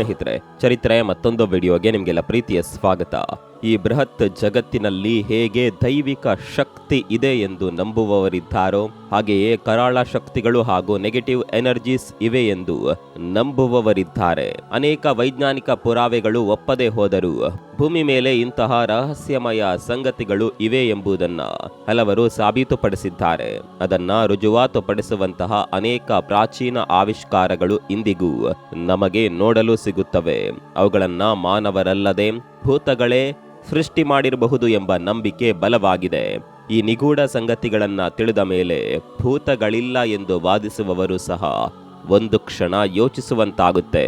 ಸ್ನೇಹಿತರೆ, ಚರಿತ್ರೆ ಮತ್ತೊಂದು ವಿಡಿಯೋಗೆ ನಿಮಗೆಲ್ಲ ಪ್ರೀತಿಯ ಸ್ವಾಗತ. ಈ ಬೃಹತ್ ಜಗತ್ತಿನಲ್ಲಿ ಹೇಗೆ ದೈವಿಕ ಶಕ್ತಿ ಇದೆ ಎಂದು ನಂಬುವವರಿದ್ದಾರೋ, ಹಾಗೆಯೇ ಕರಾಳ ಶಕ್ತಿಗಳು ಹಾಗೂ ನೆಗೆಟಿವ್ ಎನರ್ಜೀಸ್ ಇವೆ ಎಂದು ನಂಬುವವರಿದ್ದಾರೆ. ಅನೇಕ ವೈಜ್ಞಾನಿಕ ಪುರಾವೆಗಳು ಒಪ್ಪದೆ ಹೋದರೂ ಭೂಮಿ ಮೇಲೆ ಇಂತಹ ರಹಸ್ಯಮಯ ಸಂಗತಿಗಳು ಇವೆ ಎಂಬುದನ್ನ ಹಲವರು ಸಾಬೀತುಪಡಿಸಿದ್ದಾರೆ. ಅದನ್ನ ರುಜುವಾತುಪಡಿಸುವಂತಹ ಅನೇಕ ಪ್ರಾಚೀನ ಆವಿಷ್ಕಾರಗಳು ಇಂದಿಗೂ ನಮಗೆ ನೋಡಲು ಸಿಗುತ್ತವೆ. ಅವುಗಳನ್ನ ಮಾನವರಲ್ಲದೆ ಭೂತಗಳೇ ಸೃಷ್ಟಿ ಮಾಡಿರಬಹುದು ಎಂಬ ನಂಬಿಕೆ ಬಲವಾಗಿದೆ. ಈ ನಿಗೂಢ ಸಂಗತಿಗಳನ್ನ ತಿಳಿದ ಮೇಲೆ ಭೂತಗಳಿಲ್ಲ ಎಂದು ವಾದಿಸುವವರು ಸಹ ಒಂದು ಕ್ಷಣ ಯೋಚಿಸುವಂತಾಗುತ್ತೆ.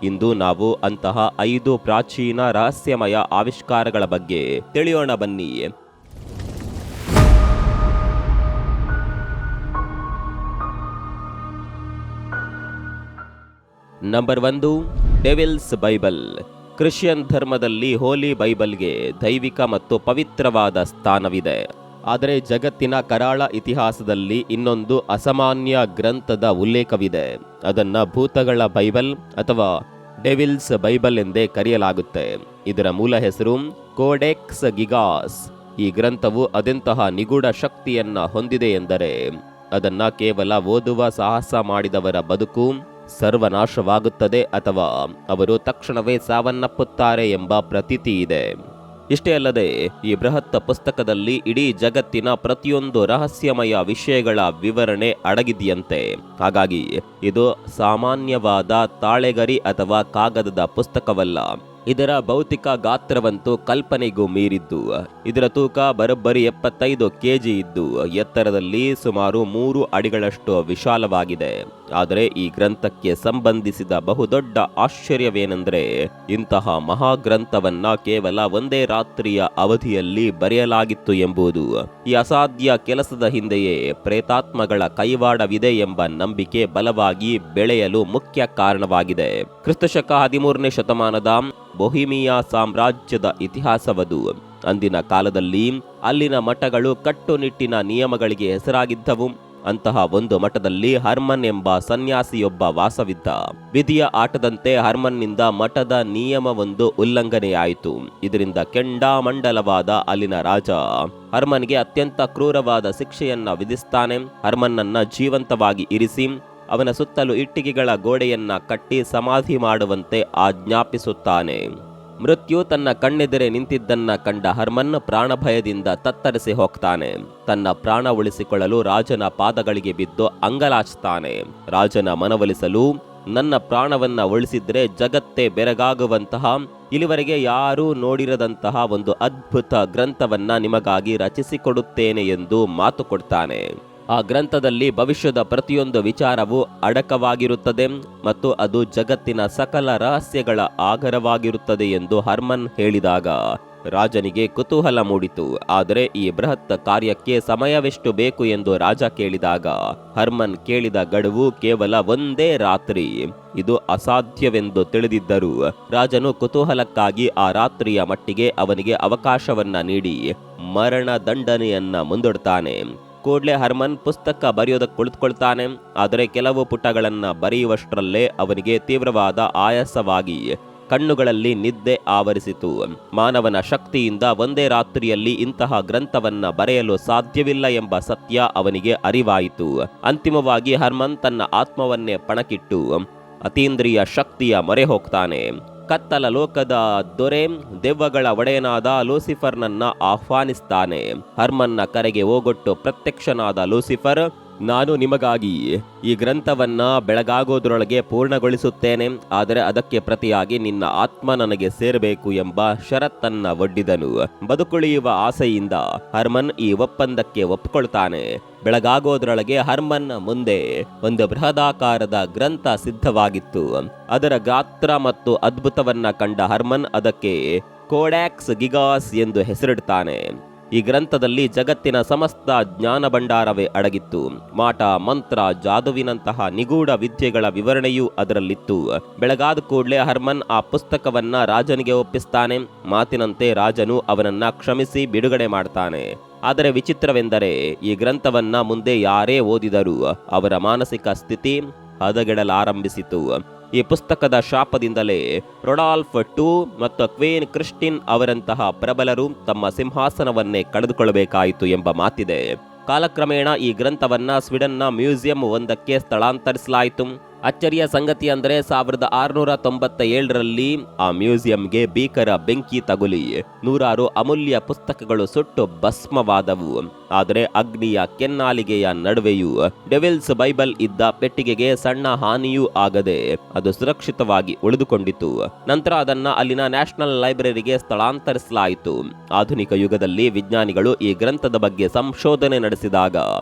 ಇಂದು ನಾವು ಅಂತಹ 5 ಪ್ರಾಚೀನ ರಹಸ್ಯಮಯ ಆವಿಷ್ಕಾರಗಳ ಬಗ್ಗೆ ತಿಳಿಯೋಣ ಬನ್ನಿ. Number 1, devils Bible. ಕ್ರಿಶ್ಚಿಯನ್ ಧರ್ಮದಲ್ಲಿ ಹೋಲಿ ಬೈಬಲ್ಗೆ ದೈವಿಕ ಮತ್ತು ಪವಿತ್ರವಾದ ಸ್ಥಾನವಿದೆ. ಆದರೆ ಜಗತ್ತಿನ ಕರಾಳ ಇತಿಹಾಸದಲ್ಲಿ ಇನ್ನೊಂದು ಅಸಾಮಾನ್ಯ ಗ್ರಂಥದ ಉಲ್ಲೇಖವಿದೆ. ಅದನ್ನ ಭೂತಗಳ ಬೈಬಲ್ ಅಥವಾ ಡೆವಿಲ್ಸ್ ಬೈಬಲ್ ಎಂದೇ ಕರೆಯಲಾಗುತ್ತೆ. ಇದರ ಮೂಲ ಹೆಸರು ಕೋಡೆಕ್ಸ್ ಗಿಗಾಸ್. ಈ ಗ್ರಂಥವು ಅದೆಂತಹ ನಿಗೂಢ ಶಕ್ತಿಯನ್ನ ಹೊಂದಿದೆ ಎಂದರೆ ಅದನ್ನ ಕೇವಲ ಓದುವ ಸಾಹಸ ಮಾಡಿದವರ ಬದುಕು ಸರ್ವನಾಶವಾಗುತ್ತದೆ ಅಥವಾ ಅವರು ತಕ್ಷಣವೇ ಸಾವನ್ನಪ್ಪುತ್ತಾರೆ ಎಂಬ ಪ್ರತೀತಿ ಇದೆ. ಇಷ್ಟೇ ಅಲ್ಲದೆ ಈ ಬೃಹತ್ ಪುಸ್ತಕದಲ್ಲಿ ಇಡೀ ಜಗತ್ತಿನ ಪ್ರತಿಯೊಂದು ರಹಸ್ಯಮಯ ವಿಷಯಗಳ ವಿವರಣೆ ಅಡಗಿದೆಯಂತೆ. ಹಾಗಾಗಿ ಇದು ಸಾಮಾನ್ಯವಾದ ತಾಳೆಗರಿ ಅಥವಾ ಕಾಗದದ ಪುಸ್ತಕವಲ್ಲ. ಇದರ ಭೌತಿಕ ಗಾತ್ರವಂತೂ ಕಲ್ಪನೆಗೂ ಮೀರಿದ್ದು. ಇದರ ತೂಕ ಬರೋಬ್ಬರಿ 75 kg ಇದ್ದು ಎತ್ತರದಲ್ಲಿ ಸುಮಾರು 3 ಅಡಿಗಳಷ್ಟು ವಿಶಾಲವಾಗಿದೆ. ಆದರೆ ಈ ಗ್ರಂಥಕ್ಕೆ ಸಂಬಂಧಿಸಿದ ಬಹುದೊಡ್ಡ ಆಶ್ಚರ್ಯವೇನೆಂದರೆ ಇಂತಹ ಮಹಾಗ್ರಂಥವನ್ನ ಕೇವಲ ಒಂದೇ ರಾತ್ರಿಯ ಅವಧಿಯಲ್ಲಿ ಬರೆಯಲಾಗಿತ್ತು ಎಂಬುದು. ಈ ಅಸಾಧ್ಯ ಕೆಲಸದ ಹಿಂದೆಯೇ ಪ್ರೇತಾತ್ಮಗಳ ಕೈವಾಡವಿದೆ ಎಂಬ ನಂಬಿಕೆ ಬಲವಾಗಿ ಬೆಳೆಯಲು ಮುಖ್ಯ ಕಾರಣವಾಗಿದೆ. ಕ್ರಿಸ್ತಶಕ 13ನೇ ಶತಮಾನದ ಬೊಹಿಮಿಯಾ ಸಾಮ್ರಾಜ್ಯದ ಇತಿಹಾಸವದು. ಅಂದಿನ ಕಾಲದಲ್ಲಿ ಅಲ್ಲಿನ ಮಠಗಳು ಕಟ್ಟುನಿಟ್ಟಿನ ನಿಯಮಗಳಿಗೆ ಹೆಸರಾಗಿದ್ದವು. ಅಂತಹ ಒಂದು ಮಠದಲ್ಲಿ ಹರ್ಮನ್ ಎಂಬ ಸನ್ಯಾಸಿಯೊಬ್ಬ ವಾಸವಿದ್ದ. ವಿಧಿಯ ಆಟದಂತೆ ಹರ್ಮನ್ನಿಂದ ಮಠದ ನಿಯಮವೊಂದು ಉಲ್ಲಂಘನೆಯಾಯಿತು. ಇದರಿಂದ ಕೆಂಡಾಮಂಡಲವಾದ ಅಲ್ಲಿನ ರಾಜ ಹರ್ಮನ್ಗೆ ಅತ್ಯಂತ ಕ್ರೂರವಾದ ಶಿಕ್ಷೆಯನ್ನ ವಿಧಿಸ್ತಾನೆ. ಹರ್ಮನ್ನನ್ನ ಜೀವಂತವಾಗಿ ಇರಿಸಿ ಅವನ ಸುತ್ತಲೂ ಇಟ್ಟಿಗೆಗಳ ಗೋಡೆಯನ್ನ ಕಟ್ಟಿ ಸಮಾಧಿ ಮಾಡುವಂತೆ ಆಜ್ಞಾಪಿಸುತ್ತಾನೆ. ಮೃತ್ಯು ತನ್ನ ಕಣ್ಣೆದುರೆ ನಿಂತಿದ್ದನ್ನ ಕಂಡ ಹರ್ಮನ್ ಪ್ರಾಣಭಯದಿಂದ ತತ್ತರಿಸಿ ಹೋಗ್ತಾನೆ. ತನ್ನ ಪ್ರಾಣ ಉಳಿಸಿಕೊಳ್ಳಲು ರಾಜನ ಪಾದಗಳಿಗೆ ಬಿದ್ದು ಅಂಗಲಾಚ್ತಾನೆ. ರಾಜನ ಮನವೊಲಿಸಲು, ನನ್ನ ಪ್ರಾಣವನ್ನ ಉಳಿಸಿದ್ರೆ ಜಗತ್ತೇ ಬೆರಗಾಗುವಂತಹ, ಇಲ್ಲಿವರೆಗೆ ಯಾರೂ ನೋಡಿರದಂತಹ ಒಂದು ಅದ್ಭುತ ಗ್ರಂಥವನ್ನ ನಿಮಗಾಗಿ ರಚಿಸಿಕೊಡುತ್ತೇನೆ ಎಂದು ಮಾತು ಕೊಡ್ತಾನೆ. ಆ ಗ್ರಂಥದಲ್ಲಿ ಭವಿಷ್ಯದ ಪ್ರತಿಯೊಂದು ವಿಚಾರವೂ ಅಡಕವಾಗಿರುತ್ತದೆ ಮತ್ತು ಅದು ಜಗತ್ತಿನ ಸಕಲ ರಹಸ್ಯಗಳ ಆಗರವಾಗಿರುತ್ತದೆ ಎಂದು ಹರ್ಮನ್ ಹೇಳಿದಾಗ ರಾಜನಿಗೆ ಕುತೂಹಲ ಮೂಡಿತು. ಆದರೆ ಈ ಬೃಹತ್ ಕಾರ್ಯಕ್ಕೆ ಸಮಯವೆಷ್ಟು ಬೇಕು ಎಂದು ರಾಜ ಕೇಳಿದಾಗ ಹರ್ಮನ್ ಕೇಳಿದ ಗಡುವು ಕೇವಲ ಒಂದೇ ರಾತ್ರಿ. ಇದು ಅಸಾಧ್ಯವೆಂದು ತಿಳಿದಿದ್ದರೂ ರಾಜನು ಕುತೂಹಲಕ್ಕಾಗಿ ಆ ರಾತ್ರಿಯ ಮಟ್ಟಿಗೆ ಅವನಿಗೆ ಅವಕಾಶವನ್ನ ನೀಡಿ ಮರಣ ದಂಡನೆಯನ್ನ ಮುಂದೂಡ್ತಾನೆ. ಕೂಡಲೇ ಹರ್ಮನ್ ಪುಸ್ತಕ ಬರೆಯೋದಕ್ಕೆ ಕುಳಿತುಕೊಳ್ತಾನೆ. ಆದರೆ ಕೆಲವು ಪುಟಗಳನ್ನ ಬರೆಯುವಷ್ಟರಲ್ಲೇ ಅವನಿಗೆ ತೀವ್ರವಾದ ಆಯಾಸವಾಗಿ ಕಣ್ಣುಗಳಲ್ಲಿ ನಿದ್ದೆ ಆವರಿಸಿತು. ಮಾನವನ ಶಕ್ತಿಯಿಂದ ಒಂದೇ ರಾತ್ರಿಯಲ್ಲಿ ಇಂತಹ ಗ್ರಂಥವನ್ನ ಬರೆಯಲು ಸಾಧ್ಯವಿಲ್ಲ ಎಂಬ ಸತ್ಯ ಅವನಿಗೆ ಅರಿವಾಯಿತು. ಅಂತಿಮವಾಗಿ ಹರ್ಮನ್ ತನ್ನ ಆತ್ಮವನ್ನೇ ಪಣಕ್ಕಿಟ್ಟು ಅತೀಂದ್ರಿಯ ಶಕ್ತಿಯ ಮೊರೆ ಹೋಗ್ತಾನೆ. ಕತ್ತಲ ಲೋಕದ ದೊರೆ, ದೆವ್ವಗಳ ಒಡೆಯನಾದ ಲೂಸಿಫರ್ನನ್ನ ಆಹ್ವಾನಿಸ್ತಾನೆ. ಹರ್ಮನ್ನ ಕರೆಗೆ ಓಗೊಟ್ಟು ಪ್ರತ್ಯಕ್ಷನಾದ ಲೂಸಿಫರ್, ನಾನು ನಿಮಗಾಗಿ ಈ ಗ್ರಂಥವನ್ನ ಬೆಳಗಾಗೋದ್ರೊಳಗೆ ಪೂರ್ಣಗೊಳಿಸುತ್ತೇನೆ, ಆದರೆ ಅದಕ್ಕೆ ಪ್ರತಿಯಾಗಿ ನಿನ್ನ ಆತ್ಮ ನನಗೆ ಸೇರಬೇಕು ಎಂಬ ಷರತ್ತನ್ನ ಒಡ್ಡಿದನು. ಬದುಕುಳಿಯುವ ಆಸೆಯಿಂದ ಹರ್ಮನ್ ಈ ಒಪ್ಪಂದಕ್ಕೆ ಒಪ್ಪಿಕೊಳ್ತಾನೆ. ಬೆಳಗಾಗೋದ್ರೊಳಗೆ ಹರ್ಮನ್ ಮುಂದೆ ಒಂದು ಬೃಹದಾಕಾರದ ಗ್ರಂಥ ಸಿದ್ಧವಾಗಿತ್ತು. ಅದರ ಗಾತ್ರ ಮತ್ತು ಅದ್ಭುತವನ್ನ ಕಂಡ ಹರ್ಮನ್ ಅದಕ್ಕೆ ಕೋಡೆಕ್ಸ್ ಗಿಗಾಸ್ ಎಂದು ಹೆಸರಿಡ್ತಾನೆ. ಈ ಗ್ರಂಥದಲ್ಲಿ ಜಗತ್ತಿನ ಸಮಸ್ತ ಜ್ಞಾನ ಭಂಡಾರವೇ ಅಡಗಿತ್ತು. ಮಾಟ, ಮಂತ್ರ, ಜಾದುವಿನಂತಹ ನಿಗೂಢ ವಿದ್ಯೆಗಳ ವಿವರಣೆಯೂ ಅದರಲ್ಲಿತ್ತು. ಬೆಳಗಾದ ಕೂಡಲೇ ಹರ್ಮನ್ ಆ ಪುಸ್ತಕವನ್ನ ರಾಜನಿಗೆ ಒಪ್ಪಿಸ್ತಾನೆ. ಮಾತಿನಂತೆ ರಾಜನು ಅವನನ್ನ ಕ್ಷಮಿಸಿ ಬಿಡುಗಡೆ ಮಾಡ್ತಾನೆ. ಆದರೆ ವಿಚಿತ್ರವೆಂದರೆ ಈ ಗ್ರಂಥವನ್ನ ಮುಂದೆ ಯಾರೇ ಓದಿದರೂ ಅವರ ಮಾನಸಿಕ ಸ್ಥಿತಿ ಹದಗೆಡಲಾರಂಭಿಸಿತು. ಈ ಪುಸ್ತಕದ ಶಾಪದಿಂದಲೇ ರೊಡಾಲ್ಫ್ ಟೂ ಮತ್ತು ಕ್ವೀನ್ ಕ್ರಿಸ್ಟಿನ್ ಅವರಂತಹ ಪ್ರಬಲರು ತಮ್ಮ ಸಿಂಹಾಸನವನ್ನೇ ಕಳೆದುಕೊಳ್ಳಬೇಕಾಯಿತು ಎಂಬ ಮಾತಿದೆ. ಕಾಲಕ್ರಮೇಣ ಈ ಗ್ರಂಥವನ್ನ ಸ್ವೀಡನ್ನ ಮ್ಯೂಸಿಯಂ ಒಂದಕ್ಕೆ ಸ್ಥಳಾಂತರಿಸಲಾಯಿತು. ಅಚ್ಚರಿಯ ಸಂಗತಿ ಅಂದರೆ 1697ರಲ್ಲಿ ಆ ಮ್ಯೂಸಿಯಂಗೆ ಭೀಕರ ಬೆಂಕಿ ತಗುಲಿ ನೂರಾರು ಅಮೂಲ್ಯ ಪುಸ್ತಕಗಳು ಸುಟ್ಟು ಭಸ್ಮವಾದವು. ಆದರೆ ಅಗ್ನಿಯ ಕೆನ್ನಾಲಿಗೆಯ ನಡುವೆಯೂ ಡೆವಿಲ್ಸ್ ಬೈಬಲ್ ಇದ್ದ ಪೆಟ್ಟಿಗೆಗೆ ಸಣ್ಣ ಹಾನಿಯೂ ಆಗದೆ ಅದು ಸುರಕ್ಷಿತವಾಗಿ ಉಳಿದುಕೊಂಡಿತು. ನಂತರ ಅದನ್ನ ಅಲ್ಲಿನ ನ್ಯಾಷನಲ್ ಲೈಬ್ರರಿಗೆ ಸ್ಥಳಾಂತರಿಸಲಾಯಿತು. ಆಧುನಿಕ ಯುಗದಲ್ಲಿ ವಿಜ್ಞಾನಿಗಳು ಈ ಗ್ರಂಥದ ಬಗ್ಗೆ ಸಂಶೋಧನೆ ನಡೆಸಿದಾಗ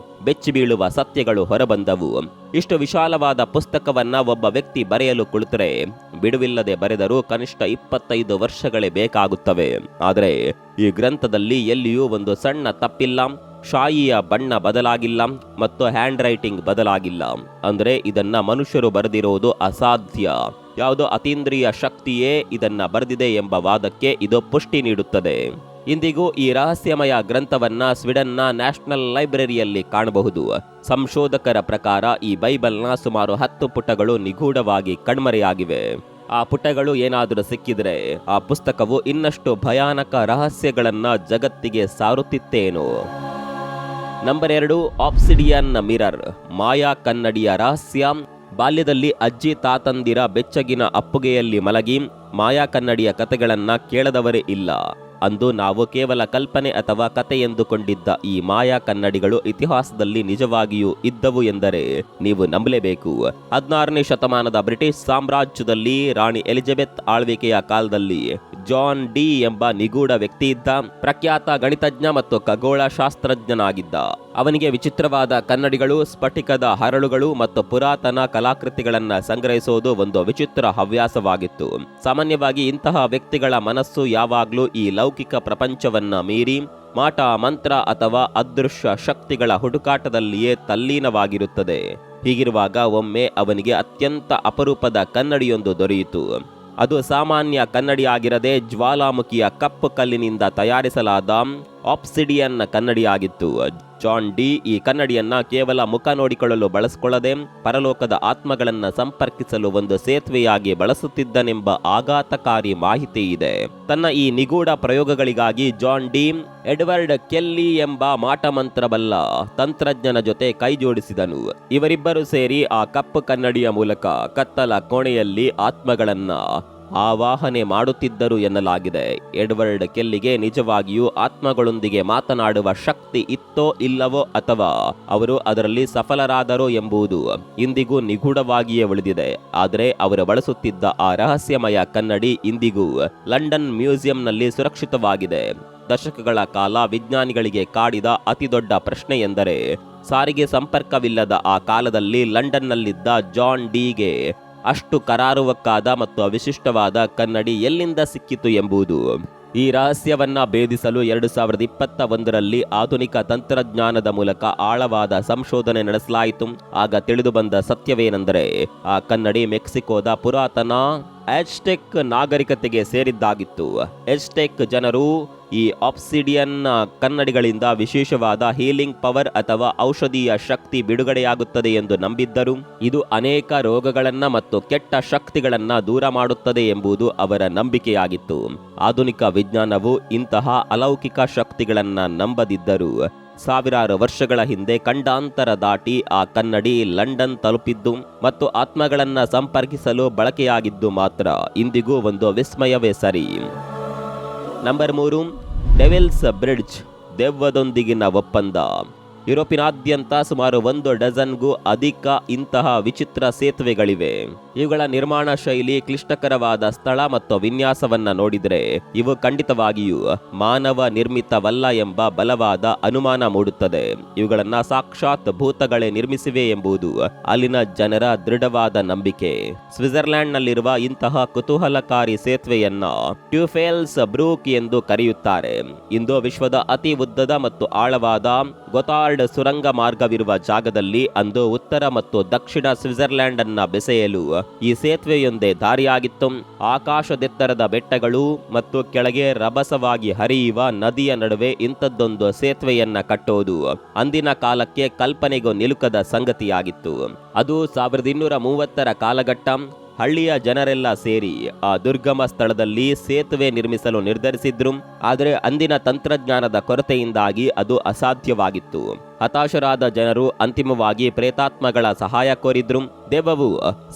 ಬೆಚ್ಚಿ ಬೀಳುವ ಸತ್ಯಗಳು ಹೊರಬಂದವು. ಇಷ್ಟು ವಿಶಾಲವಾದ ಪುಸ್ತಕವನ್ನ ಒಬ್ಬ ವ್ಯಕ್ತಿ ಬರೆಯಲು ಕುಳಿತರೆ ಬಿಡುವಿಲ್ಲದೆ ಬರೆದರೂ ಕನಿಷ್ಠ 25 ವರ್ಷಗಳೇ ಬೇಕಾಗುತ್ತವೆ. ಆದರೆ ಈ ಗ್ರಂಥದಲ್ಲಿ ಎಲ್ಲಿಯೂ ಒಂದು ಸಣ್ಣ ತಪ್ಪಿಲ್ಲ. ಶಾಯಿಯ ಬಣ್ಣ ಬದಲಾಗಿಲ್ಲ ಮತ್ತು ಹ್ಯಾಂಡ್ ರೈಟಿಂಗ್ ಬದಲಾಗಿಲ್ಲ. ಅಂದ್ರೆ ಇದನ್ನ ಮನುಷ್ಯರು ಬರೆದಿರೋದು ಅಸಾಧ್ಯ. ಯಾವುದೋ ಅತೀಂದ್ರಿಯ ಶಕ್ತಿಯೇ ಇದನ್ನ ಬರೆದಿದೆ ಎಂಬ ವಾದಕ್ಕೆ ಇದು ಪುಷ್ಟಿ ನೀಡುತ್ತದೆ. ಇಂದಿಗೂ ಈ ರಹಸ್ಯಮಯ ಗ್ರಂಥವನ್ನ ಸ್ವೀಡನ್ನ ನ್ಯಾಷನಲ್ ಲೈಬ್ರರಿಯಲ್ಲಿ ಕಾಣಬಹುದು. ಸಂಶೋಧಕರ ಪ್ರಕಾರ ಈ ಬೈಬಲ್ನ ಸುಮಾರು 10 ಪುಟಗಳು ನಿಗೂಢವಾಗಿ ಕಣ್ಮರೆಯಾಗಿವೆ. ಆ ಪುಟಗಳು ಏನಾದರೂ ಸಿಕ್ಕಿದ್ರೆ ಆ ಪುಸ್ತಕವು ಇನ್ನಷ್ಟು ಭಯಾನಕ ರಹಸ್ಯಗಳನ್ನ ಜಗತ್ತಿಗೆ ಸಾರುತ್ತಿತ್ತೇನೋ. ನಂಬರ್ 2, ಆಬ್ಸಿಡಿಯನ್ ಮಿರರ್, ಮಾಯಾ ಕನ್ನಡಿಯ ರಹಸ್ಯ. ಬಾಲ್ಯದಲ್ಲಿ ಅಜ್ಜಿ ತಾತಂದಿರ ಬೆಚ್ಚಗಿನ ಅಪ್ಪುಗೆಯಲ್ಲಿ ಮಲಗಿ ಮಾಯಾ ಕನ್ನಡಿಯ ಕಥೆಗಳನ್ನ ಕೇಳದವರೇ ಇಲ್ಲ. ಅಂದು ನಾವು ಕೇವಲ ಕಲ್ಪನೆ ಅಥವಾ ಕತೆ ಎಂದುಕೊಂಡಿದ್ದ ಈ ಮಾಯಾ ಕನ್ನಡಿಗಳು ಇತಿಹಾಸದಲ್ಲಿ ನಿಜವಾಗಿಯೂ ಇದ್ದವು ಎಂದರೆ ನೀವು ನಂಬಲೇಬೇಕು. 16ನೇ ಶತಮಾನದ ಬ್ರಿಟಿಷ್ ಸಾಮ್ರಾಜ್ಯದಲ್ಲಿ ರಾಣಿ ಎಲಿಜಬೆತ್ ಆಳ್ವಿಕೆಯ ಕಾಲದಲ್ಲಿ ಜಾನ್ ಡಿ ಎಂಬ ನಿಗೂಢ ವ್ಯಕ್ತಿ ಇದ್ದ. ಪ್ರಖ್ಯಾತ ಗಣಿತಜ್ಞ ಮತ್ತು ಖಗೋಳ ಶಾಸ್ತ್ರಜ್ಞನಾಗಿದ್ದ. ಅವನಿಗೆ ವಿಚಿತ್ರವಾದ ಕನ್ನಡಿಗಳು, ಸ್ಫಟಿಕದ ಹರಳುಗಳು ಮತ್ತು ಪುರಾತನ ಕಲಾಕೃತಿಗಳನ್ನ ಸಂಗ್ರಹಿಸುವುದು ಒಂದು ವಿಚಿತ್ರ ಹವ್ಯಾಸವಾಗಿತ್ತು. ಸಾಮಾನ್ಯವಾಗಿ ಇಂತಹ ವ್ಯಕ್ತಿಗಳ ಮನಸ್ಸು ಯಾವಾಗಲೂ ಈ ಲೌಕಿಕ ಪ್ರಪಂಚವನ್ನ ಮೀರಿ ಮಾಟ ಮಂತ್ರ ಅಥವಾ ಅದೃಶ್ಯ ಶಕ್ತಿಗಳ ಹುಡುಕಾಟದಲ್ಲಿಯೇ ತಲ್ಲೀನವಾಗಿರುತ್ತದೆ. ಹೀಗಿರುವಾಗ ಒಮ್ಮೆ ಅವನಿಗೆ ಅತ್ಯಂತ ಅಪರೂಪದ ಕನ್ನಡಿಯೊಂದು ದೊರೆಯಿತು. ಅದು ಸಾಮಾನ್ಯ ಕನ್ನಡಿಯಾಗಿರದೆ ಜ್ವಾಲಾಮುಖಿಯ ಕಪ್ಪು ಕಲ್ಲಿನಿಂದ ತಯಾರಿಸಲಾದ ಆಬ್ಸಿಡಿಯನ್ ಕನ್ನಡಿಯಾಗಿತ್ತು. ಜಾನ್ ಡಿ ಈ ಕನ್ನಡಿಯನ್ನ ಕೇವಲ ಮುಖ ನೋಡಿಕೊಳ್ಳಲು ಬಳಸಿಕೊಳ್ಳದೆ ಪರಲೋಕದ ಆತ್ಮಗಳನ್ನ ಸಂಪರ್ಕಿಸಲು ಒಂದು ಸೇತುವೆಯಾಗಿ ಬಳಸುತ್ತಿದ್ದನೆಂಬ ಆಘಾತಕಾರಿ ಮಾಹಿತಿ ಇದೆ. ತನ್ನ ಈ ನಿಗೂಢ ಪ್ರಯೋಗಗಳಿಗಾಗಿ ಜಾನ್ ಡಿ ಎಡ್ವರ್ಡ್ ಕೆಲ್ಲಿ ಎಂಬ ಮಾಟಮಂತ್ರಬಲ್ಲ ತಂತ್ರಜ್ಞನ ಜೊತೆ ಕೈ ಜೋಡಿಸಿದನು. ಇವರಿಬ್ಬರು ಸೇರಿ ಆ ಕಪ್ಪು ಕನ್ನಡಿಯ ಮೂಲಕ ಕತ್ತಲ ಕೋಣೆಯಲ್ಲಿ ಆತ್ಮಗಳನ್ನ ಆವಾಹನೆ ಮಾಡುತ್ತಿದ್ದರು ಎನ್ನಲಾಗಿದೆ. ಎಡ್ವರ್ಡ್ ಕೆಲ್ಲಿಗೆ ನಿಜವಾಗಿಯೂ ಆತ್ಮಗಳೊಂದಿಗೆ ಮಾತನಾಡುವ ಶಕ್ತಿ ಇತ್ತೋ ಇಲ್ಲವೋ ಅಥವಾ ಅವರು ಅದರಲ್ಲಿ ಸಫಲರಾದರೋ ಎಂಬುದು ಇಂದಿಗೂ ನಿಗೂಢವಾಗಿಯೇ ಉಳಿದಿದೆ. ಆದರೆ ಅವರು ಬಳಸುತ್ತಿದ್ದ ಆ ರಹಸ್ಯಮಯ ಕನ್ನಡಿ ಇಂದಿಗೂ ಲಂಡನ್ ಮ್ಯೂಸಿಯಂನಲ್ಲಿ ಸುರಕ್ಷಿತವಾಗಿದೆ. ದಶಕಗಳ ಕಾಲ ವಿಜ್ಞಾನಿಗಳಿಗೆ ಕಾಡಿದ ಅತಿದೊಡ್ಡ ಪ್ರಶ್ನೆ ಎಂದರೆ ಸಾರಿಗೆ ಸಂಪರ್ಕವಿಲ್ಲದ ಆ ಕಾಲದಲ್ಲಿ ಲಂಡನ್ನಲ್ಲಿದ್ದ ಜಾನ್ ಡಿಗೆ ಅಷ್ಟು ಕರಾರುವಕ್ಕಾದ ಮತ್ತು ವಿಶಿಷ್ಟವಾದ ಕನ್ನಡಿ ಎಲ್ಲಿಂದ ಸಿಕ್ಕಿತು ಎಂಬುದು. ಈ ರಹಸ್ಯವನ್ನ ಭೇದಿಸಲು 2021ರಲ್ಲಿ ಆಧುನಿಕ ತಂತ್ರಜ್ಞಾನದ ಮೂಲಕ ಆಳವಾದ ಸಂಶೋಧನೆ ನಡೆಸಲಾಯಿತು. ಆಗ ತಿಳಿದು ಬಂದ ಸತ್ಯವೇನೆಂದರೆ ಆ ಕನ್ನಡಿ ಮೆಕ್ಸಿಕೋದ ಪುರಾತನ ಅಜ್ಟೆಕ್ ನಾಗರಿಕತೆಗೆ ಸೇರಿದ್ದಾಗಿತ್ತು. ಅಜ್ಟೆಕ್ ಜನರು ಈ ಆಬ್ಸಿಡಿಯನ್ ಕನ್ನಡಿಗಳಿಂದ ವಿಶೇಷವಾದ ಹೀಲಿಂಗ್ ಪವರ್ ಅಥವಾ ಔಷಧೀಯ ಶಕ್ತಿ ಬಿಡುಗಡೆಯಾಗುತ್ತದೆ ಎಂದು ನಂಬಿದ್ದರು. ಇದು ಅನೇಕ ರೋಗಗಳನ್ನ ಮತ್ತು ಕೆಟ್ಟ ಶಕ್ತಿಗಳನ್ನ ದೂರ ಮಾಡುತ್ತದೆ ಎಂಬುದು ಅವರ ನಂಬಿಕೆಯಾಗಿತ್ತು. ಆಧುನಿಕ ವಿಜ್ಞಾನವು ಇಂತಹ ಅಲೌಕಿಕ ಶಕ್ತಿಗಳನ್ನ ನಂಬದಿದ್ದರು. ಸಾವಿರಾರು ವರ್ಷಗಳ ಹಿಂದೆ ಖಂಡಾಂತರ ದಾಟಿ ಆ ಕನ್ನಡಿ ಲಂಡನ್ ತಲುಪಿದ್ದು ಮತ್ತು ಆತ್ಮಗಳನ್ನ ಸಂಪರ್ಕಿಸಲು ಬಳಕೆಯಾಗಿದ್ದು ಮಾತ್ರ ಇಂದಿಗೂ ಒಂದು ವಿಸ್ಮಯವೇ ಸರಿ. ನಂಬರ್ 3, ಡೆವಿಲ್ಸ್ ಬ್ರಿಡ್ಜ್, ದೆವ್ವದೊಂದಿಗಿನ ಒಪ್ಪಂದ. ಯುರೋಪಿನಾದ್ಯಂತ ಸುಮಾರು 1 ಡಜನ್ಗೂ ಅಧಿಕ ಇಂತಹ ವಿಚಿತ್ರ ಸೇತುವೆಗಳಿವೆ. ಇವುಗಳ ನಿರ್ಮಾಣ ಶೈಲಿ, ಕ್ಲಿಷ್ಟಕರವಾದ ಸ್ಥಳ ಮತ್ತು ವಿನ್ಯಾಸವನ್ನ ನೋಡಿದರೆ ಇವು ಖಂಡಿತವಾಗಿಯೂ ಮಾನವ ನಿರ್ಮಿತವಲ್ಲ ಎಂಬ ಬಲವಾದ ಅನುಮಾನ ಮೂಡುತ್ತದೆ. ಇವುಗಳನ್ನ ಸಾಕ್ಷಾತ್ ಭೂತಗಳೇ ನಿರ್ಮಿಸಿವೆ ಎಂಬುದು ಅಲ್ಲಿನ ಜನರ ದೃಢವಾದ ನಂಬಿಕೆ. ಸ್ವಿಟ್ಜರ್ಲ್ಯಾಂಡ್ನಲ್ಲಿರುವ ಇಂತಹ ಕುತೂಹಲಕಾರಿ ಸೇತುವೆಯನ್ನ ಟ್ಯೂಫೆಲ್ಸ್ ಬ್ರೂಕ್ ಎಂದು ಕರೆಯುತ್ತಾರೆ. ಇಂದು ವಿಶ್ವದ ಅತಿ ಉದ್ದದ ಮತ್ತು ಆಳವಾದ ಗೊತಾರ್ಡ್ ಸುರಂಗ ಮಾರ್ಗವಿರುವ ಜಾಗದಲ್ಲಿ ಅಂದು ಉತ್ತರ ಮತ್ತು ದಕ್ಷಿಣ ಸ್ವಿಟ್ಜರ್ಲ್ಯಾಂಡ್ ಅನ್ನ ಬೆಸೆಯಲು ಈ ಸೇತುವೆಯೊಂದೇ ದಾರಿಯಾಗಿತ್ತು. ಆಕಾಶದೆತ್ತರದ ಬೆಟ್ಟಗಳು ಮತ್ತು ಕೆಳಗೆ ರಭಸವಾಗಿ ಹರಿಯುವ ನದಿಯ ನಡುವೆ ಇಂಥದ್ದೊಂದು ಸೇತುವೆಯನ್ನ ಕಟ್ಟೋದು ಅಂದಿನ ಕಾಲಕ್ಕೆ ಕಲ್ಪನೆಗೂ ನಿಲುಕದ ಸಂಗತಿಯಾಗಿತ್ತು. ಅದು 1230ರ ಕಾಲಘಟ್ಟ. ಹಳ್ಳಿಯ ಜನರೆಲ್ಲ ಸೇರಿ ಆ ದುರ್ಗಮ ಸ್ಥಳದಲ್ಲಿ ಸೇತುವೆ ನಿರ್ಮಿಸಲು ನಿರ್ಧರಿಸಿದ್ರು. ಆದರೆ ಅಂದಿನ ತಂತ್ರಜ್ಞಾನದ ಕೊರತೆಯಿಂದಾಗಿ ಅದು ಅಸಾಧ್ಯವಾಗಿತ್ತು. ಹತಾಶರಾದ ಜನರು ಅಂತಿಮವಾಗಿ ಪ್ರೇತಾತ್ಮಗಳ ಸಹಾಯ ಕೋರಿದ್ರು. ದೆವ್ವವು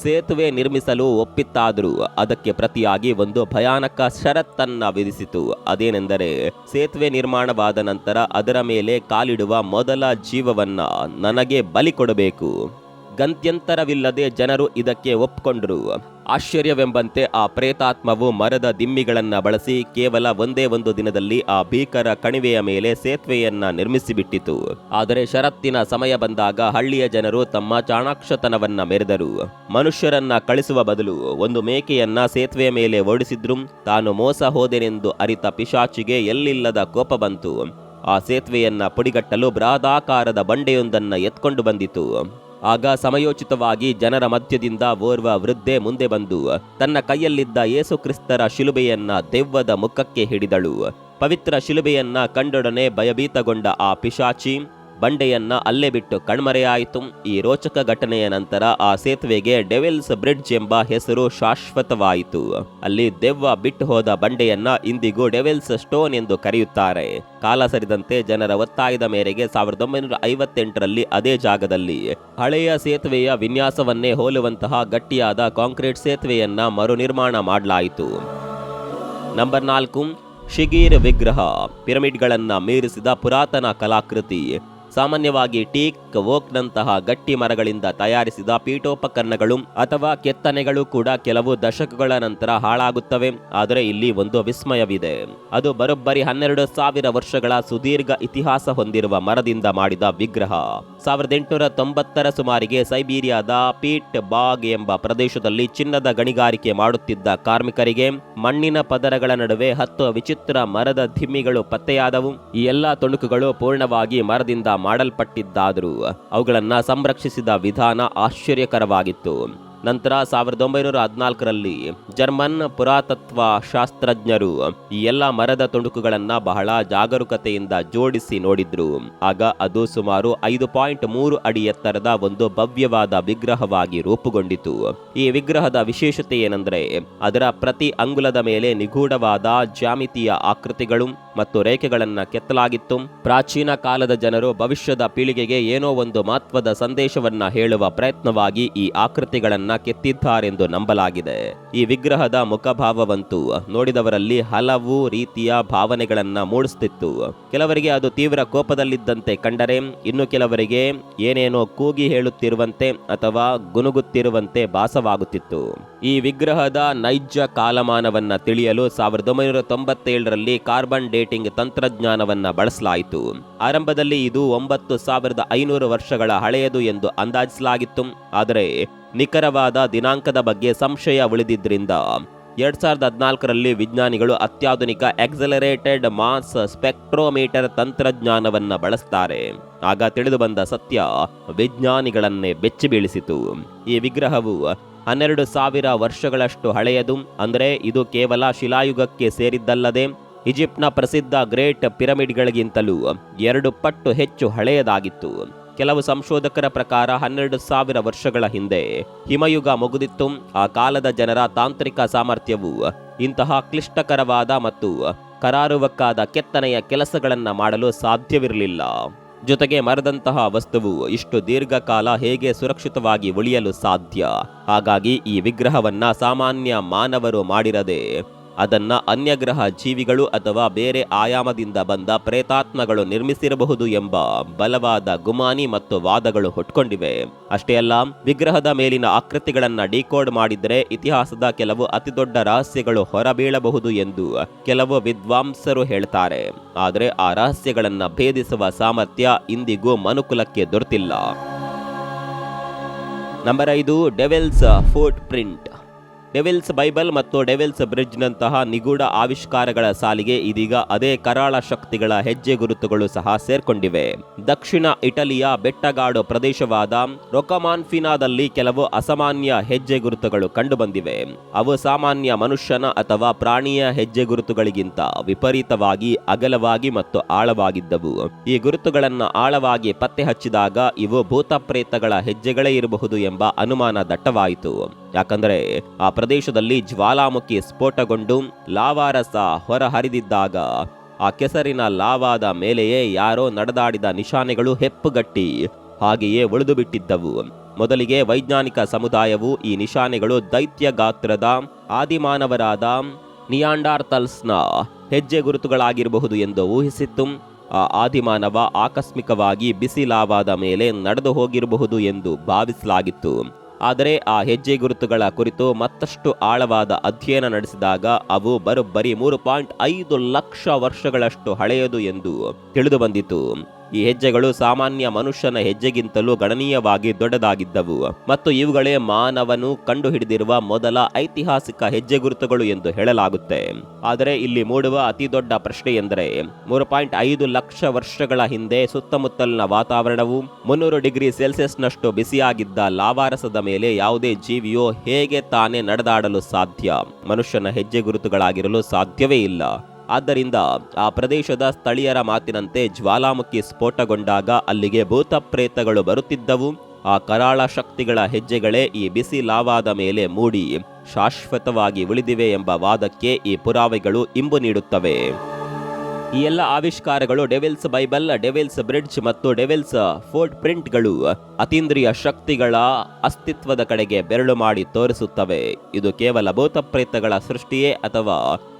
ಸೇತುವೆ ನಿರ್ಮಿಸಲು ಒಪ್ಪಿತ್ತಾದರೂ ಅದಕ್ಕೆ ಪ್ರತಿಯಾಗಿ ಒಂದು ಭಯಾನಕ ಷರತ್ತನ್ನ ವಿಧಿಸಿತು. ಅದೇನೆಂದರೆ, ಸೇತುವೆ ನಿರ್ಮಾಣವಾದ ನಂತರ ಅದರ ಮೇಲೆ ಕಾಲಿಡುವ ಮೊದಲ ಜೀವವನ್ನ ನನಗೆ ಬಲಿ ಕೊಡಬೇಕು. ಗತ್ಯಂತರವಿಲ್ಲದೆ ಜನರು ಇದಕ್ಕೆ ಒಪ್ಪಿಕೊಂಡ್ರು. ಆಶ್ಚರ್ಯವೆಂಬಂತೆ ಆ ಪ್ರೇತಾತ್ಮವು ಮರದ ದಿಮ್ಮಿಗಳನ್ನ ಬಳಸಿ ಕೇವಲ ಒಂದೇ ಒಂದು ದಿನದಲ್ಲಿ ಆ ಭೀಕರ ಕಣಿವೆಯ ಮೇಲೆ ಸೇತುವೆಯನ್ನ ನಿರ್ಮಿಸಿಬಿಟ್ಟಿತು. ಆದರೆ ಷರತ್ತಿನ ಸಮಯ ಬಂದಾಗ ಹಳ್ಳಿಯ ಜನರು ತಮ್ಮ ಚಾಣಾಕ್ಷತನವನ್ನ ಮೆರೆದರು. ಮನುಷ್ಯರನ್ನ ಕಳಿಸುವ ಬದಲು ಒಂದು ಮೇಕೆಯನ್ನ ಸೇತುವೆಯ ಮೇಲೆ ಓಡಿಸಿದ್ರು. ತಾನು ಮೋಸ ಹೋದೆನೆಂದು ಅರಿತ ಪಿಶಾಚಿಗೆ ಎಲ್ಲಿಲ್ಲದ ಕೋಪ ಬಂತು. ಆ ಸೇತುವೆಯನ್ನ ಪುಡಿಗಟ್ಟಲು ಬೃಹದಾಕಾರದ ಬಂಡೆಯೊಂದನ್ನ ಎತ್ಕೊಂಡು ಬಂದಿತು. ಆಗ ಸಮಯೋಚಿತವಾಗಿ ಜನರ ಮಧ್ಯದಿಂದ ಓರ್ವ ವೃದ್ಧೆ ಮುಂದೆ ಬಂದು ತನ್ನ ಕೈಯಲ್ಲಿದ್ದ ಯೇಸು ಕ್ರಿಸ್ತರ ಶಿಲುಬೆಯನ್ನ ದೆವ್ವದ ಮುಖಕ್ಕೆ ಹಿಡಿದಳು. ಪವಿತ್ರ ಶಿಲುಬೆಯನ್ನ ಕಂಡೊಡನೆ ಭಯಭೀತಗೊಂಡ ಆ ಪಿಶಾಚಿ ಬಂಡೆಯನ್ನ ಅಲ್ಲೇ ಬಿಟ್ಟು ಕಣ್ಮರೆಯಾಯಿತು. ಈ ರೋಚಕ ಘಟನೆಯ ನಂತರ ಆ ಸೇತುವೆಗೆ ಡೆವಿಲ್ಸ್ ಬ್ರಿಡ್ಜ್ ಎಂಬ ಹೆಸರು ಶಾಶ್ವತವಾಯಿತು. ಅಲ್ಲಿ ದೆವ್ವ ಬಿಟ್ಟು ಹೋದ ಬಂಡೆಯನ್ನ ಇಂದಿಗೂ ಡೆವಿಲ್ಸ್ ಸ್ಟೋನ್ ಎಂದು ಕರೆಯುತ್ತಾರೆ. ಕಾಲ ಸರಿದಂತೆ ಜನರ ಒತ್ತಾಯದ ಮೇರೆಗೆ 1958ರಲ್ಲಿ ಅದೇ ಜಾಗದಲ್ಲಿ ಹಳೆಯ ಸೇತುವೆಯ ವಿನ್ಯಾಸವನ್ನೇ ಹೋಲುವಂತಹ ಗಟ್ಟಿಯಾದ ಕಾಂಕ್ರೀಟ್ ಸೇತುವೆಯನ್ನ ಮರುನಿರ್ಮಾಣ ಮಾಡಲಾಯಿತು. ನಂಬರ್ 4, ಶಿಗೀರ್ ವಿಗ್ರಹ. ಪಿರಮಿಡ್ಗಳನ್ನ ಮೀರಿಸಿದ ಪುರಾತನ ಕಲಾಕೃತಿ. ಸಾಮಾನ್ಯವಾಗಿ ಟೀಕ್, ಓಕ್ನಂತಹ ಗಟ್ಟಿ ಮರಗಳಿಂದ ತಯಾರಿಸಿದ ಪೀಠೋಪಕರಣಗಳು ಅಥವಾ ಕೆತ್ತನೆಗಳು ಕೂಡ ಕೆಲವು ದಶಕಗಳ ನಂತರ ಹಾಳಾಗುತ್ತವೆ. ಆದರೆ ಇಲ್ಲಿ ಒಂದು ವಿಸ್ಮಯವಿದೆ. ಅದು ಬರೋಬ್ಬರಿ 12,000 ವರ್ಷಗಳ ಸುದೀರ್ಘ ಇತಿಹಾಸ ಹೊಂದಿರುವ ಮರದಿಂದ ಮಾಡಿದ ವಿಗ್ರಹ. 1890ರ ಸುಮಾರಿಗೆ ಸೈಬೀರಿಯಾದ ಪೀಟ್ ಬಾಗ್ ಎಂಬ ಪ್ರದೇಶದಲ್ಲಿ ಚಿನ್ನದ ಗಣಿಗಾರಿಕೆ ಮಾಡುತ್ತಿದ್ದ ಕಾರ್ಮಿಕರಿಗೆ ಮಣ್ಣಿನ ಪದರಗಳ ನಡುವೆ 10 ವಿಚಿತ್ರ ಮರದ ದಿಮ್ಮಿಗಳು ಪತ್ತೆಯಾದವು. ಈ ಎಲ್ಲಾ ತುಣುಕುಗಳು ಪೂರ್ಣವಾಗಿ ಮರದಿಂದ ಮಾಡಲ್ಪಟ್ಟಿದ್ದಾದರೂ ಅವುಗಳನ್ನ ಸಂರಕ್ಷಿಸಿದ ವಿಧಾನ ಆಶ್ಚರ್ಯಕರವಾಗಿತ್ತು. ನಂತರ 1914ರಲ್ಲಿ ಜರ್ಮನ್ ಪುರಾತತ್ವ ಶಾಸ್ತ್ರಜ್ಞರು ಈ ಎಲ್ಲ ಮರದ ತುಣುಕುಗಳನ್ನ ಬಹಳ ಜಾಗರೂಕತೆಯಿಂದ ಜೋಡಿಸಿ ನೋಡಿದ್ರು. ಆಗ ಅದು ಸುಮಾರು 5.3 ಅಡಿ ಎತ್ತರದ ಒಂದು ಭವ್ಯವಾದ ವಿಗ್ರಹವಾಗಿ ರೂಪುಗೊಂಡಿತು. ಈ ವಿಗ್ರಹದ ವಿಶೇಷತೆ ಏನೆಂದರೆ ಅದರ ಪ್ರತಿ ಅಂಗುಲದ ಮೇಲೆ ನಿಗೂಢವಾದ ಜ್ಯಾಮಿತೀಯ ಆಕೃತಿಗಳು ಮತ್ತು ರೇಖೆಗಳನ್ನ ಕೆತ್ತಲಾಗಿತ್ತು. ಪ್ರಾಚೀನ ಕಾಲದ ಜನರು ಭವಿಷ್ಯದ ಪೀಳಿಗೆಗೆ ಏನೋ ಒಂದು ಮಹತ್ವದ ಸಂದೇಶವನ್ನ ಹೇಳುವ ಪ್ರಯತ್ನವಾಗಿ ಈ ಆಕೃತಿಗಳನ್ನ ಕೆತ್ತಿದ್ದಾರೆಂದು ನಂಬಲಾಗಿದೆ. ಈ ವಿಗ್ರಹದ ಮುಖಭಾವವಂತೂ ನೋಡಿದವರಲ್ಲಿ ಹಲವು ರೀತಿಯ ಭಾವನೆಗಳನ್ನ ಮೂಡಿಸುತ್ತಿತ್ತು. ಕೆಲವರಿಗೆ ಅದು ತೀವ್ರ ಕೋಪದಲ್ಲಿದ್ದಂತೆ ಕಂಡರೆ, ಇನ್ನು ಕೆಲವರಿಗೆ ಏನೇನೋ ಕೂಗಿ ಹೇಳುತ್ತಿರುವಂತೆ ಅಥವಾ ಗುನುಗುತ್ತಿರುವಂತೆ ಭಾಸವಾಗುತ್ತಿತ್ತು. ಈ ವಿಗ್ರಹದ ನೈಜ ಕಾಲಮಾನವನ್ನ ತಿಳಿಯಲು 1997ರಲ್ಲಿ ಕಾರ್ಬನ್ ಡೇಟಿಂಗ್ ತಂತ್ರಜ್ಞಾನವನ್ನ ಬಳಸಲಾಯಿತು. ಆರಂಭದಲ್ಲಿ ಇದು 9,500 ವರ್ಷಗಳ ಹಳೆಯದು ಎಂದು ಅಂದಾಜಿಸಲಾಗಿತ್ತು. ಆದರೆ ನಿಖರವಾದ ದಿನಾಂಕದ ಬಗ್ಗೆ ಸಂಶಯ ಉಳಿದಿದ್ದರಿಂದ 2014ರಲ್ಲಿ ವಿಜ್ಞಾನಿಗಳು ಅತ್ಯಾಧುನಿಕ ಆಕ್ಸಲರೇಟೆಡ್ ಮಾಸ್ ಸ್ಪೆಕ್ಟ್ರೋಮೀಟರ್ ತಂತ್ರಜ್ಞಾನವನ್ನ ಬಳಸ್ತಾರೆ. ಆಗ ತಿಳಿದುಬಂದ ಸತ್ಯ ವಿಜ್ಞಾನಿಗಳನ್ನೇ ಬೆಚ್ಚಿ ಬೀಳಿಸಿತು. ಈ ವಿಗ್ರಹವು 12,000 ವರ್ಷಗಳಷ್ಟು ಹಳೆಯದು. ಅಂದರೆ ಇದು ಕೇವಲ ಶಿಲಾಯುಗಕ್ಕೆ ಸೇರಿದ್ದಲ್ಲದೆ ಈಜಿಪ್ಟ್ನ ಪ್ರಸಿದ್ಧ ಗ್ರೇಟ್ ಪಿರಮಿಡ್ಗಳಿಗಿಂತಲೂ 2 ಪಟ್ಟು ಹೆಚ್ಚು ಹಳೆಯದಾಗಿತ್ತು. ಕೆಲವು ಸಂಶೋಧಕರ ಪ್ರಕಾರ 12,000 ವರ್ಷಗಳ ಹಿಂದೆ ಹಿಮಯುಗ ಮುಗಿದಿತ್ತು. ಆ ಕಾಲದ ಜನರ ತಾಂತ್ರಿಕ ಸಾಮರ್ಥ್ಯವು ಇಂತಹ ಕ್ಲಿಷ್ಟಕರವಾದ ಮತ್ತು ಕರಾರುವಕ್ಕಾದ ಕೆತ್ತನೆಯ ಕೆಲಸಗಳನ್ನ ಮಾಡಲು ಸಾಧ್ಯವಿರಲಿಲ್ಲ. ಜೊತೆಗೆ ಮರದಂತಹ ವಸ್ತುವು ಇಷ್ಟು ದೀರ್ಘಕಾಲ ಹೇಗೆ ಸುರಕ್ಷಿತವಾಗಿ ಉಳಿಯಲು ಸಾಧ್ಯ? ಹಾಗಾಗಿ ಈ ವಿಗ್ರಹವನ್ನ ಸಾಮಾನ್ಯ ಮಾನವರು ಮಾಡಿರದೆ ಅದನ್ನ ಅನ್ಯಗ್ರಹ ಜೀವಿಗಳು ಅಥವಾ ಬೇರೆ ಆಯಾಮದಿಂದ ಬಂದ ಪ್ರೇತಾತ್ಮಗಳು ನಿರ್ಮಿಸಿರಬಹುದು ಎಂಬ ಬಲವಾದ ಗುಮಾನಿ ಮತ್ತು ವಾದಗಳು ಹುಟ್ಕೊಂಡಿವೆ. ಅಷ್ಟೇ ಅಲ್ಲ, ವಿಗ್ರಹದ ಮೇಲಿನ ಆಕೃತಿಗಳನ್ನ ಡಿಕೋಡ್ ಮಾಡಿದ್ರೆ ಇತಿಹಾಸದ ಕೆಲವು ಅತಿದೊಡ್ಡ ರಹಸ್ಯಗಳು ಹೊರಬೀಳಬಹುದು ಎಂದು ಕೆಲವು ವಿದ್ವಾಂಸರು ಹೇಳ್ತಾರೆ. ಆದರೆ ಆ ರಹಸ್ಯಗಳನ್ನ ಭೇದಿಸುವ ಸಾಮರ್ಥ್ಯ ಇಂದಿಗೂ ಮನುಕುಲಕ್ಕೆ ದೊರೆತಿಲ್ಲ. Number 5, devils foot print. Devils Bible ಮತ್ತು ಡೆವಿಲ್ಸ್ ಬ್ರಿಡ್ಜ್ ನಂತಹ ನಿಗೂಢ ಆವಿಷ್ಕಾರಗಳ ಸಾಲಿಗೆ ಇದೀಗ ಅದೇ ಕರಾಳ ಶಕ್ತಿಗಳ ಹೆಜ್ಜೆ ಗುರುತುಗಳು ಸಹ ಸೇರ್ಕೊಂಡಿವೆ. ದಕ್ಷಿಣ ಇಟಲಿಯ ಬೆಟ್ಟಗಾಡು ಪ್ರದೇಶವಾದ ರೊಕಮಾನ್ಫಿನಾದಲ್ಲಿ ಕೆಲವು ಅಸಾಮಾನ್ಯ ಹೆಜ್ಜೆ ಗುರುತುಗಳು ಕಂಡುಬಂದಿವೆ. ಅವು ಸಾಮಾನ್ಯ ಮನುಷ್ಯನ ಅಥವಾ ಪ್ರಾಣಿಯ ಹೆಜ್ಜೆ ಗುರುತುಗಳಿಗಿಂತ ವಿಪರೀತವಾಗಿ ಅಗಲವಾಗಿ ಮತ್ತು ಆಳವಾಗಿದ್ದವು. ಈ ಗುರುತುಗಳನ್ನ ಆಳವಾಗಿ ಪತ್ತೆ ಹಚ್ಚಿದಾಗ ಇವು ಭೂತ ಪ್ರೇತಗಳ ಹೆಜ್ಜೆಗಳೇ ಇರಬಹುದು ಎಂಬ ಅನುಮಾನ ದಟ್ಟವಾಯಿತು. ಯಾಕಂದರೆ ಆ ಪ್ರದೇಶದಲ್ಲಿ ಜ್ವಾಲಾಮುಖಿ ಸ್ಫೋಟಗೊಂಡು ಲಾವಾರಸ ಹೊರಹರಿದಿದ್ದಾಗ ಆ ಕೆಸರಿನ ಲಾವಾದ ಮೇಲೆಯೇ ಯಾರೋ ನಡೆದಾಡಿದ ನಿಶಾನೆಗಳು ಹೆಪ್ಪುಗಟ್ಟಿ ಹಾಗೆಯೇ ಉಳಿದು ಬಿಟ್ಟಿದ್ದವು. ಮೊದಲಿಗೆ ವೈಜ್ಞಾನಿಕ ಸಮುದಾಯವು ಈ ನಿಶಾನೆಗಳು ದೈತ್ಯ ಗಾತ್ರದ ಆದಿಮಾನವರಾದ ನಿಯಾಂಡಾರ್ತಲ್ಸ್ನ ಹೆಜ್ಜೆ ಗುರುತುಗಳಾಗಿರಬಹುದು ಎಂದು ಊಹಿಸಿತ್ತು. ಆ ಆದಿಮಾನವ ಆಕಸ್ಮಿಕವಾಗಿ ಬಿಸಿ ಲಾವಾದ ಮೇಲೆ ನಡೆದು ಹೋಗಿರಬಹುದು ಎಂದು ಭಾವಿಸಲಾಗಿತ್ತು. ಆದರೆ ಆ ಹೆಜ್ಜೆ ಗುರುತುಗಳ ಕುರಿತು ಮತ್ತಷ್ಟು ಆಳವಾದ ಅಧ್ಯಯನ ನಡೆಸಿದಾಗ ಅವು ಬರೋಬ್ಬರಿ 3.5 ಲಕ್ಷ ವರ್ಷಗಳಷ್ಟು ಹಳೆಯದು ಎಂದು ತಿಳಿದು ಬಂದಿತು. ಈ ಹೆಜ್ಜೆಗಳು ಸಾಮಾನ್ಯ ಮನುಷ್ಯನ ಹೆಜ್ಜೆಗಿಂತಲೂ ಗಣನೀಯವಾಗಿ ದೊಡ್ಡದಾಗಿದ್ದವು ಮತ್ತು ಇವುಗಳೇ ಮಾನವನು ಕಂಡುಹಿಡಿದಿರುವ ಮೊದಲ ಐತಿಹಾಸಿಕ ಹೆಜ್ಜೆ ಗುರುತುಗಳು ಎಂದು ಹೇಳಲಾಗುತ್ತೆ. ಆದರೆ ಇಲ್ಲಿ ಮೂಡುವ ಅತಿ ದೊಡ್ಡ ಪ್ರಶ್ನೆ ಎಂದರೆ 3.5 ಲಕ್ಷ ವರ್ಷಗಳ ಹಿಂದೆ ಸುತ್ತಮುತ್ತಲಿನ ವಾತಾವರಣವು 300 ಡಿಗ್ರಿ ಸೆಲ್ಸಿಯಸ್ನಷ್ಟು ಬಿಸಿಯಾಗಿದ್ದ ಲಾವಾರಸದ ಮೇಲೆ ಯಾವುದೇ ಜೀವಿಯೋ ಹೇಗೆ ತಾನೇ ನಡೆದಾಡಲು ಸಾಧ್ಯ? ಮನುಷ್ಯನ ಹೆಜ್ಜೆ ಗುರುತುಗಳಾಗಿರಲು ಸಾಧ್ಯವೇ ಇಲ್ಲ. ಆದ್ದರಿಂದ ಆ ಪ್ರದೇಶದ ಸ್ಥಳೀಯರ ಮಾತಿನಂತೆ ಜ್ವಾಲಾಮುಖಿ ಸ್ಫೋಟಗೊಂಡಾಗ ಅಲ್ಲಿಗೆ ಭೂತ ಪ್ರೇತಗಳು ಬರುತ್ತಿದ್ದವು. ಆ ಕರಾಳ ಶಕ್ತಿಗಳ ಹೆಜ್ಜೆಗಳೇ ಈ ಬಿಸಿ ಲಾವಾದ ಮೇಲೆ ಮೂಡಿ ಶಾಶ್ವತವಾಗಿ ಉಳಿದಿವೆ ಎಂಬ ವಾದಕ್ಕೆ ಈ ಪುರಾವೆಗಳು ಇಂಬು ನೀಡುತ್ತವೆ. ಈ ಎಲ್ಲ ಆವಿಷ್ಕಾರಗಳು ಡೆವಿಲ್ಸ್ ಬೈಬಲ್, ಡೆವಿಲ್ಸ್ ಬ್ರಿಡ್ಜ್ ಮತ್ತು ಡೆವಿಲ್ಸ್ ಫೋರ್ಟ್ ಪ್ರಿಂಟ್ಗಳು ಅತೀಂದ್ರಿಯ ಶಕ್ತಿಗಳ ಅಸ್ತಿತ್ವದ ಕಡೆಗೆ ಬೆರಳು ಮಾಡಿ ತೋರಿಸುತ್ತವೆ. ಇದು ಕೇವಲ ಭೂತ ಪ್ರೇತಗಳ ಸೃಷ್ಟಿಯೇ ಅಥವಾ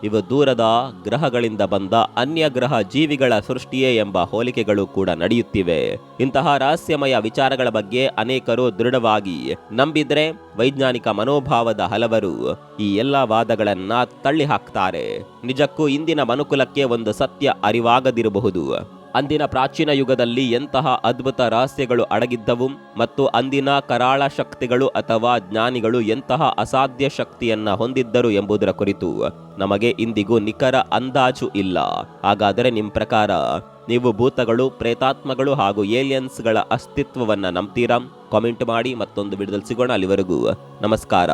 ಇವು ದೂರದ ಗ್ರಹಗಳಿಂದ ಬಂದ ಅನ್ಯ ಗ್ರಹ ಜೀವಿಗಳ ಸೃಷ್ಟಿಯೇ ಎಂಬ ಹೋಲಿಕೆಗಳು ಕೂಡ ನಡೆಯುತ್ತಿವೆ. ಇಂತಹ ರಹಸ್ಯಮಯ ವಿಚಾರಗಳ ಬಗ್ಗೆ ಅನೇಕರು ದೃಢವಾಗಿ ನಂಬಿದ್ರೆ ವೈಜ್ಞಾನಿಕ ಮನೋಭಾವದ ಹಲವರು ಈ ಎಲ್ಲ ವಾದಗಳನ್ನ ತಳ್ಳಿ ಹಾಕ್ತಾರೆ. ನಿಜಕ್ಕೂ ಇಂದಿನ ಮನುಕುಲಕ್ಕೆ ಒಂದು ಸತ್ಯ ಅರಿವಾಗದಿರಬಹುದು. ಅಂದಿನ ಪ್ರಾಚೀನ ಯುಗದಲ್ಲಿ ಎಂತಹ ಅದ್ಭುತ ರಹಸ್ಯಗಳು ಅಡಗಿದ್ದವು ಮತ್ತು ಅಂದಿನ ಕರಾಳ ಶಕ್ತಿಗಳು ಅಥವಾ ಜ್ಞಾನಿಗಳು ಎಂತಹ ಅಸಾಧ್ಯ ಶಕ್ತಿಯನ್ನ ಹೊಂದಿದ್ದರು ಎಂಬುದರ ಕುರಿತು ನಮಗೆ ಇಂದಿಗೂ ನಿಖರ ಅಂದಾಜು ಇಲ್ಲ. ಹಾಗಾದರೆ ನಿಮ್ಮ ಪ್ರಕಾರ ನೀವು ಭೂತಗಳು, ಪ್ರೇತಾತ್ಮಗಳು ಹಾಗೂ ಏಲಿಯನ್ಸ್ಗಳ ಅಸ್ತಿತ್ವವನ್ನ ನಂಬ್ತೀರಾ? ಕಾಮೆಂಟ್ ಮಾಡಿ. ಮತ್ತೊಂದು ವಿಡಿಯೋದಲ್ಲಿ ಸಿಗೋಣ. ಅಲ್ಲಿವರೆಗೂ ನಮಸ್ಕಾರ.